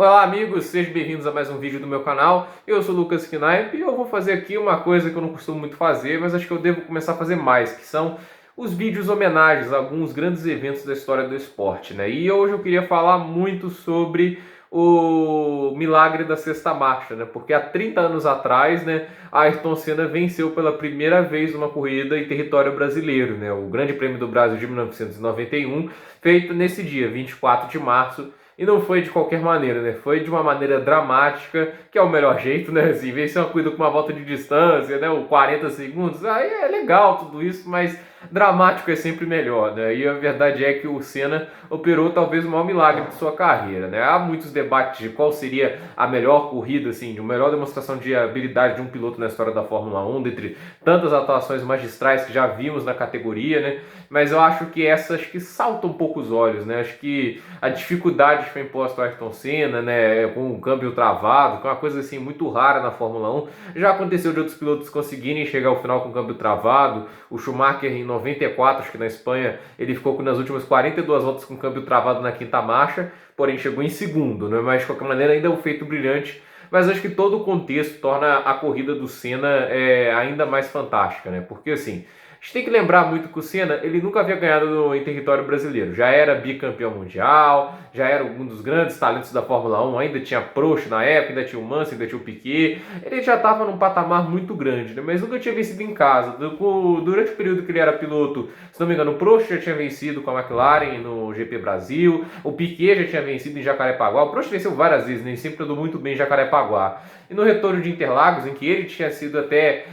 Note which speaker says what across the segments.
Speaker 1: Olá amigos, sejam bem-vindos a mais um vídeo do meu canal. Eu sou o Lucas Knaip e eu vou fazer aqui uma coisa que eu não costumo muito fazer, mas acho que eu devo começar a fazer mais, que são os vídeos homenagens a alguns grandes eventos da história do esporte, né? E hoje eu queria falar muito sobre o milagre da sexta marcha, né? Porque há 30 anos atrás, né, Ayrton Senna venceu pela primeira vez uma corrida em território brasileiro, né? O Grande Prêmio do Brasil de 1991, feito nesse dia, 24 de março. E não foi de qualquer maneira, né? Foi de uma maneira dramática, que é o melhor jeito, né? Assim, vencer uma corrida com uma volta de distância, né? O 40 segundos, aí é legal tudo isso, mas dramático é sempre melhor, né? E a verdade é que o Senna operou talvez o maior milagre de sua carreira, né? Há muitos debates de qual seria a melhor corrida, assim, a melhor demonstração de habilidade de um piloto na história da Fórmula 1, dentre tantas atuações magistrais que já vimos na categoria, né? Mas eu acho que essa acho que salta um pouco os olhos, né? Acho que a dificuldade que foi imposta ao Ayrton Senna, né, com o câmbio travado, que é uma coisa assim muito rara na Fórmula 1. Já aconteceu de outros pilotos conseguirem chegar ao final com o câmbio travado. O Schumacher em 94, acho que na Espanha, ele ficou nas últimas 42 voltas com o câmbio travado na quinta marcha, porém chegou em segundo, né? Mas de qualquer maneira ainda é um feito brilhante. Mas acho que todo o contexto torna a corrida do Senna ainda mais fantástica, né? Porque assim, a gente tem que lembrar muito que o Senna, ele nunca havia ganhado em território brasileiro. Já era bicampeão mundial, já era um dos grandes talentos da Fórmula 1, ainda tinha Prost na época, ainda tinha o Mansell, ainda tinha o Piquet. Ele já estava num patamar muito grande, né? Mas nunca tinha vencido em casa. Durante o período que ele era piloto, se não me engano, o Prost já tinha vencido com a McLaren no GP Brasil, o Piquet já tinha vencido em Jacarepaguá. O Prost venceu várias vezes, nem sempre andou muito bem em Jacarepaguá. E no retorno de Interlagos, em que ele tinha sido até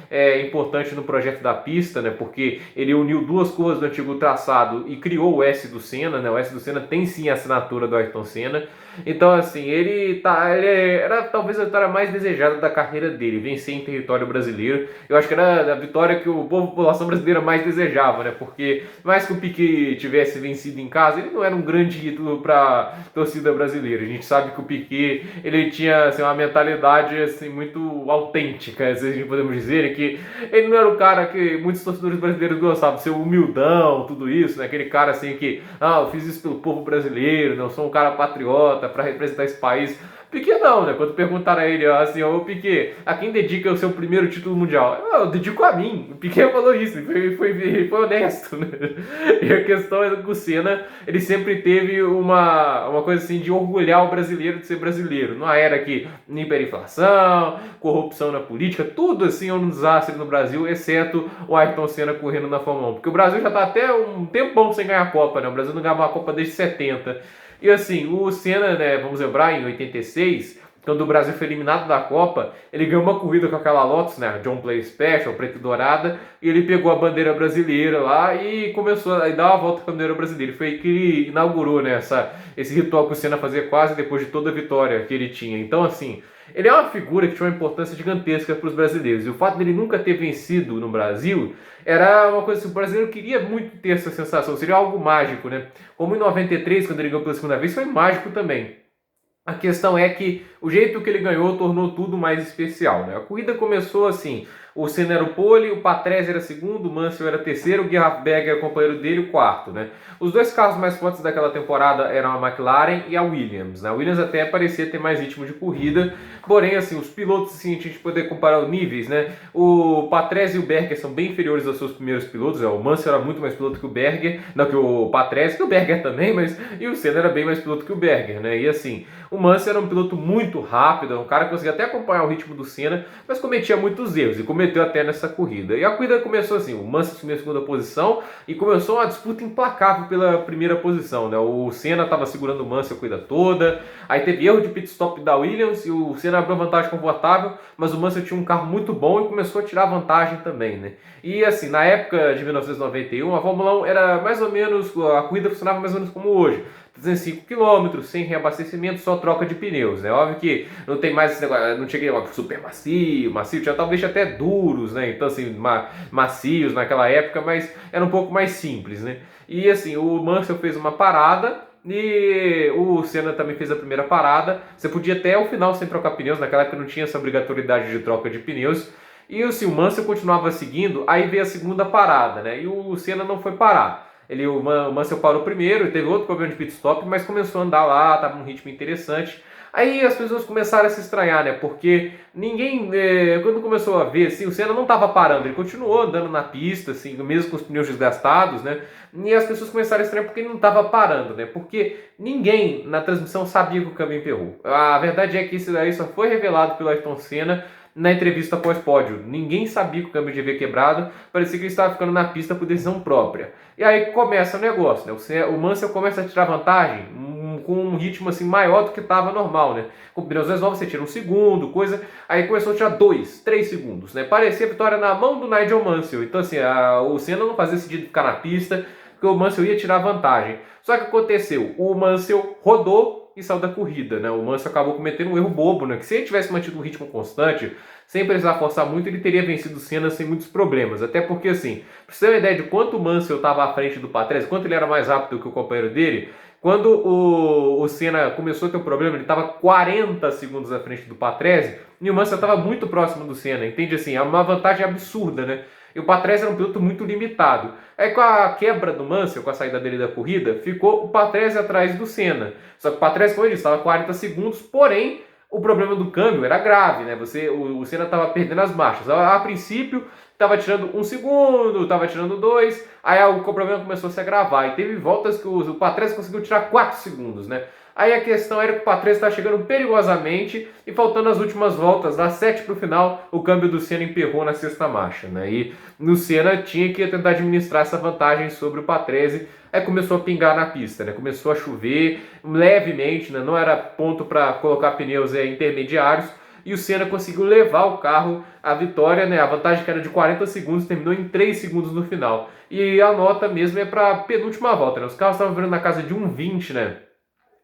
Speaker 1: importante no projeto da pista, né, porque ele uniu duas curvas do antigo traçado e criou o S do Senna, né, o S do Senna tem sim a assinatura do Ayrton Senna. Então, assim, ele era talvez a vitória mais desejada da carreira dele, vencer em território brasileiro. Eu acho que era a vitória que a população brasileira mais desejava, né? Porque, mais que o Piquet tivesse vencido em casa, ele não era um grande ídolo para a torcida brasileira. A gente sabe que o Piquet, ele tinha assim, uma mentalidade assim, muito autêntica, se a gente podemos dizer, que ele não era o cara que muitos torcedores brasileiros gostavam, ser humildão, tudo isso, né? Aquele cara assim que, eu fiz isso pelo povo brasileiro, não sou um cara patriota para representar esse país. Piquet não, né? Quando perguntaram a ele, assim, ô Piquet, a quem dedica o seu primeiro título mundial? Eu dedico a mim. O Piquet falou isso, foi honesto, né? E a questão é que o Senna, ele sempre teve uma coisa assim de orgulhar o brasileiro de ser brasileiro. Numa era que hiperinflação, corrupção na política, tudo assim é um desastre no Brasil, exceto o Ayrton Senna correndo na Fórmula 1. Porque o Brasil já tá até um tempão sem ganhar a Copa, né? O Brasil não ganhava uma Copa desde 70. E assim, o Senna, né, vamos lembrar, em 86, quando o Brasil foi eliminado da Copa, ele ganhou uma corrida com aquela Lotus, né, John Player Special, preta e dourada, e ele pegou a bandeira brasileira lá e começou a dar uma volta com a bandeira brasileira. Foi que ele inaugurou, né, esse ritual que o Senna fazia quase depois de toda a vitória que ele tinha. Então, assim, ele é uma figura que tinha uma importância gigantesca para os brasileiros. E o fato dele nunca ter vencido no Brasil era uma coisa que o brasileiro queria muito ter essa sensação. Seria algo mágico, né? Como em 93, quando ele ganhou pela segunda vez, foi mágico também. A questão é que o jeito que ele ganhou tornou tudo mais especial, né? A corrida começou assim, o Senna era o pole, o Patrese era segundo, o Mansell era terceiro, o Gerhard Berger era o companheiro dele, o quarto, né? Os dois carros mais fortes daquela temporada eram a McLaren e a Williams, né? A Williams até parecia ter mais ritmo de corrida, porém, assim, os pilotos, assim, a gente poder comparar os níveis, né? O Patrese e o Berger são bem inferiores aos seus primeiros pilotos, o Mansell era muito mais piloto que o Berger, não que o Patrese, que o Berger também, mas e o Senna era bem mais piloto que o Berger, né? E assim, o Mansell era um piloto muito rápido, um cara que conseguia até acompanhar o ritmo do Senna, mas cometia muitos erros, e cometeu até nessa corrida. E a corrida começou assim, o Mansell assumiu a segunda posição, e começou uma disputa implacável pela primeira posição, né? O Senna estava segurando o Mansell a corrida toda, aí teve erro de pit stop da Williams, e o Senna abriu vantagem confortável, mas o Mansell tinha um carro muito bom e começou a tirar vantagem também, né? E assim, na época de 1991, a Fórmula 1 era mais ou menos, a corrida funcionava mais ou menos como hoje. 205 km, sem reabastecimento, só troca de pneus, né? Óbvio que não tem mais esse negócio, não tinha aquele super macio, tinha talvez até duros, né? Então assim, macios naquela época, mas era um pouco mais simples, né? E assim, o Mansell fez uma parada e o Senna também fez a primeira parada. Você podia até o final sem trocar pneus, naquela época não tinha essa obrigatoriedade de troca de pneus. E assim, o Mansell continuava seguindo, aí veio a segunda parada, né? E o Senna não foi parar. O Mansell parou primeiro, teve outro problema de pit stop, mas começou a andar lá, estava num ritmo interessante. Aí as pessoas começaram a se estranhar, né? Porque ninguém, quando começou a ver, assim, o Senna não estava parando, ele continuou andando na pista, assim, mesmo com os pneus desgastados, né? E as pessoas começaram a estranhar porque ele não estava parando, né? Porque ninguém na transmissão sabia que o câmbio emperrou. A verdade é que isso daí só foi revelado pelo Ayrton Senna na entrevista pós-pódio. Ninguém sabia que o câmbio devia quebrado, parecia que ele estava ficando na pista por decisão própria. E aí começa o negócio, né? O Mansell começa a tirar vantagem com um ritmo assim maior do que estava normal, né? Com pneus mais novos você tira um segundo, coisa. Aí começou a tirar 2, 3 segundos, né? Parecia a vitória na mão do Nigel Mansell. Então assim, o Senna não fazia sentido ficar na pista, porque o Mansell ia tirar vantagem. Só que aconteceu, o Mansell rodou e saiu da corrida, né? O Mansell acabou cometendo um erro bobo, né? Que se ele tivesse mantido um ritmo constante, sem precisar forçar muito, ele teria vencido o Senna sem muitos problemas. Até porque, assim, pra você ter uma ideia de quanto o Mansell estava à frente do Patrese, quanto ele era mais rápido que o companheiro dele, quando o Senna começou a ter um problema, ele estava 40 segundos à frente do Patrese e o Mansell estava muito próximo do Senna, entende? Assim, é uma vantagem absurda, né? E o Patrese era um piloto muito limitado. Aí com a quebra do Mansell, com a saída dele da corrida, ficou o Patrese atrás do Senna. Só que o Patrese, como eu disse, estava 40 segundos, porém o problema do câmbio era grave, né? O Senna estava perdendo as marchas. A princípio, estava tirando um segundo, estava tirando 2, aí o problema começou a se agravar. E teve voltas que o Patrese conseguiu tirar 4 segundos, né? Aí a questão era que o Patrese estava chegando perigosamente e faltando as últimas voltas, das 7 para o final, o câmbio do Senna emperrou na sexta marcha, né? E no Senna tinha que tentar administrar essa vantagem sobre o Patrese. Aí começou a pingar na pista, né? Começou a chover levemente, né? Não era ponto para colocar pneus intermediários. E o Senna conseguiu levar o carro à vitória, né? A vantagem que era de 40 segundos terminou em 3 segundos no final. E a nota mesmo é para a penúltima volta, né? Os carros estavam virando na casa de 1,20, né?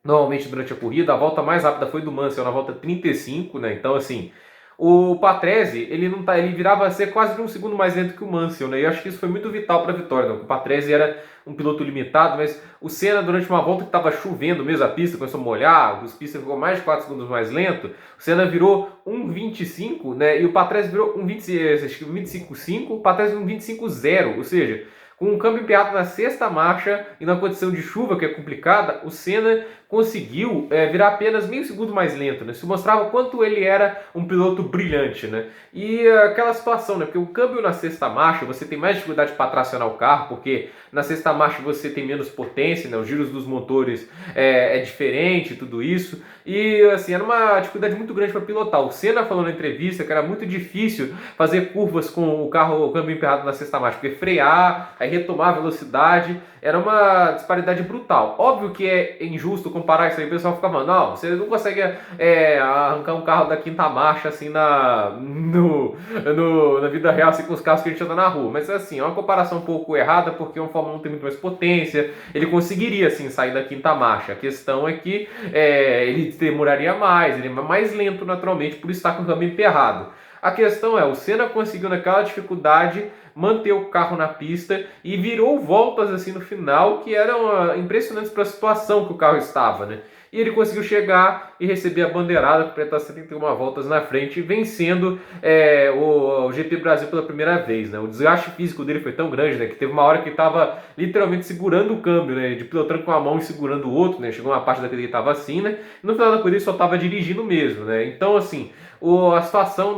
Speaker 1: Normalmente durante a corrida, a volta mais rápida foi do Mansell na volta 35, né? Então, assim, o Patrese, ele virava a ser quase de um segundo mais lento que o Mansell, né? E eu acho que isso foi muito vital para a vitória, né? O Patrese era um piloto limitado, mas o Senna, durante uma volta que estava chovendo mesmo, a pista começou a molhar, os pistas ficou mais de 4 segundos mais lento, o Senna virou 1,25, né? E o Patrese virou 1,25,5, o Patrese 1,25,0, ou seja, com um câmbio empenhado na sexta marcha e na condição de chuva, que é complicada, o Senna conseguiu virar apenas meio segundo mais lento, né? Isso mostrava quanto ele era um piloto brilhante, né? E aquela situação, né? Porque o câmbio na sexta marcha, você tem mais dificuldade para tracionar o carro, porque na sexta marcha você tem menos potência, né? Os giros dos motores é diferente, tudo isso. E, assim, era uma dificuldade muito grande para pilotar. O Senna falou na entrevista que era muito difícil fazer curvas com o câmbio emperrado na sexta marcha, porque frear, aí retomar a velocidade, era uma disparidade brutal. Óbvio que é injusto comparar isso aí, o pessoal fica falando, não, você não consegue arrancar um carro da quinta marcha assim na vida real, assim, com os carros que a gente anda na rua. Mas assim, é uma comparação um pouco errada, porque o Fórmula 1 tem muito mais potência, ele conseguiria assim sair da quinta marcha. A questão é que ele demoraria mais, ele é mais lento naturalmente por estar com o câmbio emperrado. A questão é, o Senna conseguiu naquela dificuldade manter o carro na pista e virou voltas assim no final que eram impressionantes para a situação que o carro estava, né? E ele conseguiu chegar e receber a bandeirada, completar 71 voltas na frente, vencendo o GP Brasil pela primeira vez, né? O desgaste físico dele foi tão grande, né, que teve uma hora que ele estava literalmente segurando o câmbio, né, de pilotando com uma mão e segurando o outro, né? Chegou uma parte daquele que estava assim, né? No final da corrida ele só estava dirigindo mesmo, né? Então, assim, a situação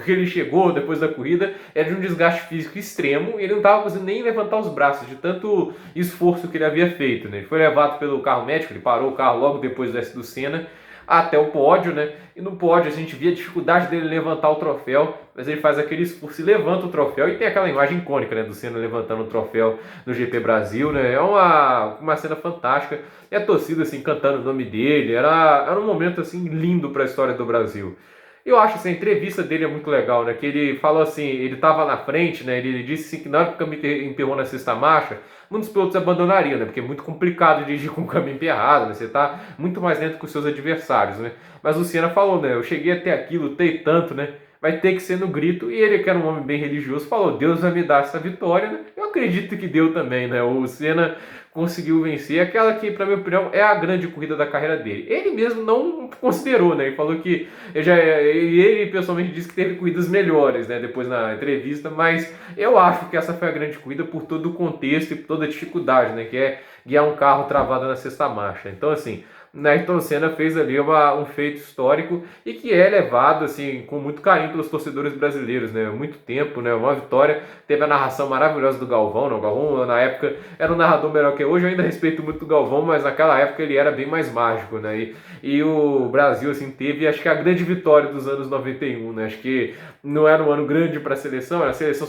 Speaker 1: que ele chegou depois da corrida era de um desgaste físico extremo e ele não estava conseguindo nem levantar os braços de tanto esforço que ele havia feito, né? Ele foi levado pelo carro médico, ele parou o carro logo depois do Senna até o pódio, né? E no pódio a gente via a dificuldade dele levantar o troféu, mas ele faz aquele esforço e levanta o troféu e tem aquela imagem icônica, né, do Senna levantando o troféu no GP Brasil, né? É uma cena fantástica e a torcida assim cantando o nome dele, era um momento assim lindo para a história do Brasil. Eu acho assim, a entrevista dele é muito legal, né? Que ele falou assim, ele estava na frente, né? Ele disse assim, que na hora que o câmbio emperrou na sexta marcha, muitos pilotos abandonariam, né? Porque é muito complicado dirigir com o câmbio emperrado, né? Você está muito mais lento que os seus adversários, né? Mas o Senna falou, né? Eu cheguei até aqui, lutei tanto, né? vai ter que ser no grito, e ele, que era um homem bem religioso, falou: Deus vai me dar essa vitória, né? Eu acredito que deu também, né? O Senna conseguiu vencer aquela que, para minha opinião, é a grande corrida da carreira dele. Ele mesmo não considerou, né? Ele falou que ele pessoalmente disse que teve corridas melhores, né? Depois na entrevista, mas eu acho que essa foi a grande corrida por todo o contexto e toda a dificuldade, né? Que é guiar um carro travado na sexta marcha. Então, assim, Ayrton Senna fez ali um feito histórico e que é levado assim com muito carinho pelos torcedores brasileiros, né? Muito tempo, né? Uma vitória. Teve a narração maravilhosa do Galvão, né? O Galvão na época era um narrador melhor que hoje. Eu ainda respeito muito o Galvão, mas naquela época ele era bem mais mágico, né? E o Brasil assim teve, acho que a grande vitória dos anos 91, né? Acho que não era um ano grande para a seleção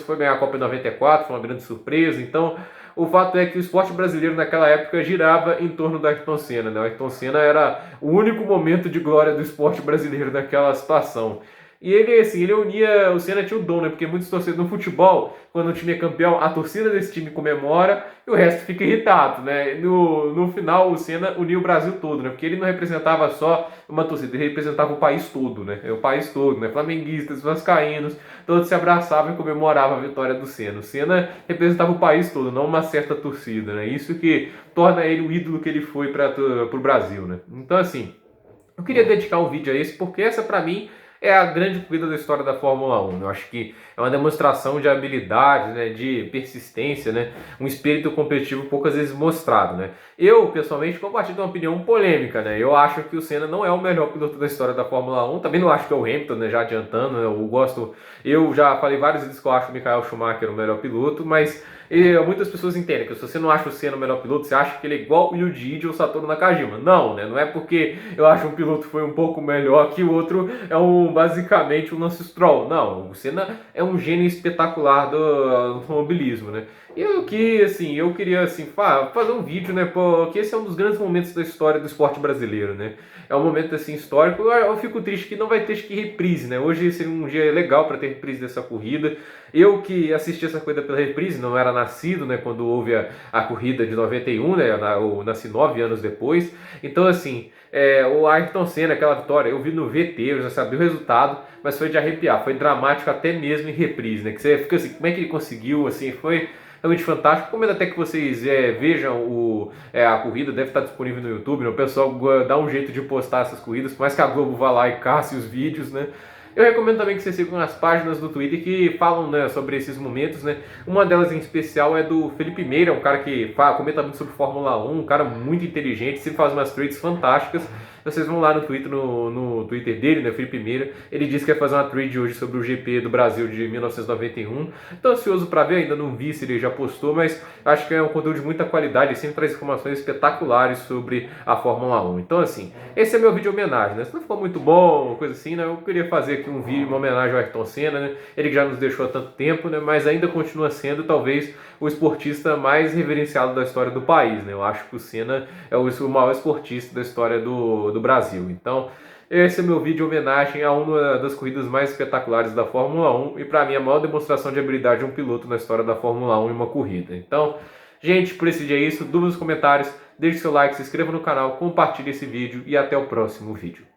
Speaker 1: foi ganhar a Copa em 94, foi uma grande surpresa. Então o fato é que o esporte brasileiro naquela época girava em torno do Ayrton Senna, né? O Ayrton Senna era o único momento de glória do esporte brasileiro naquela situação. E ele, assim, ele unia, o Senna tinha o dom, né? Porque muitos torcedores no futebol, quando o time é campeão, a torcida desse time comemora e o resto fica irritado, né? No final, o Senna uniu o Brasil todo, né? Porque ele não representava só uma torcida, ele representava o país todo, né? O país todo, né? Flamenguistas, vascaínos, todos se abraçavam e comemoravam a vitória do Senna. O Senna representava o país todo, não uma certa torcida, né? Isso que torna ele o ídolo que ele foi para o Brasil, né? Então, assim, eu queria dedicar um vídeo a esse porque essa, para mim, é a grande corrida da história da Fórmula 1. Eu acho que é uma demonstração de habilidade, né, de persistência, né, um espírito competitivo poucas vezes mostrado, né. Eu, pessoalmente, compartilho uma opinião polêmica, né. Eu acho que o Senna não é o melhor piloto da história da Fórmula 1. Também não acho que é o Hamilton, né, já adiantando, né, eu já falei várias vezes que eu acho o Michael Schumacher o melhor piloto, mas muitas pessoas entendem que se você não acha o Senna o melhor piloto, você acha que ele é igual o Yuji Ide ou o Satoru Nakajima. Não, né? Não é porque eu acho um piloto foi um pouco melhor que o outro é basicamente um Lance Stroll. Não, o Senna é um gênio espetacular do automobilismo, né? E eu queria assim, fazer um vídeo, né? Porque esse é um dos grandes momentos da história do esporte brasileiro, né? É um momento assim histórico. Eu fico triste que não vai ter reprise, né? Hoje seria um dia legal para ter reprise dessa corrida. Eu que assisti essa corrida pela reprise, não era nascido, né, quando houve a corrida de 91, né, eu nasci 9 anos depois. Então, assim, o Ayrton Senna, aquela vitória, eu vi no VT, eu já sabia o resultado, mas foi de arrepiar, foi dramático até mesmo em reprise, né, que você fica assim, como é que ele conseguiu, assim, foi realmente fantástico. Recomendo até que vocês vejam a corrida, deve estar disponível no YouTube, né, o pessoal dá um jeito de postar essas corridas, por mais que a Globo vá lá e casse os vídeos, né. Eu recomendo também que vocês sigam as páginas do Twitter que falam, né, sobre esses momentos, né? Uma delas em especial é do Felipe Meira, um cara que comenta muito sobre Fórmula 1, um cara muito inteligente, sempre faz umas trades fantásticas. Vocês vão lá no Twitter, no Twitter dele, né, Felipe Meira. Ele disse que vai fazer uma trade hoje sobre o GP do Brasil de 1991. Estou ansioso para ver, ainda não vi se ele já postou, mas acho que é um conteúdo de muita qualidade e sempre traz informações espetaculares sobre a Fórmula 1. Então, assim, esse é meu vídeo de homenagem, né? Se não ficou muito bom, coisa assim, né? Eu queria fazer aqui um vídeo, uma homenagem ao Ayrton Senna, né? Ele que já nos deixou há tanto tempo, né? Mas ainda continua sendo, talvez, o esportista mais reverenciado da história do país, né? Eu acho que o Senna é o maior esportista da história do Brasil. Então, esse é meu vídeo de homenagem a uma das corridas mais espetaculares da Fórmula 1 e, para mim, a maior demonstração de habilidade de um piloto na história da Fórmula 1 em uma corrida. Então, gente, por esse dia é isso. Dúvidas nos comentários, deixe seu like, se inscreva no canal, compartilhe esse vídeo e até o próximo vídeo.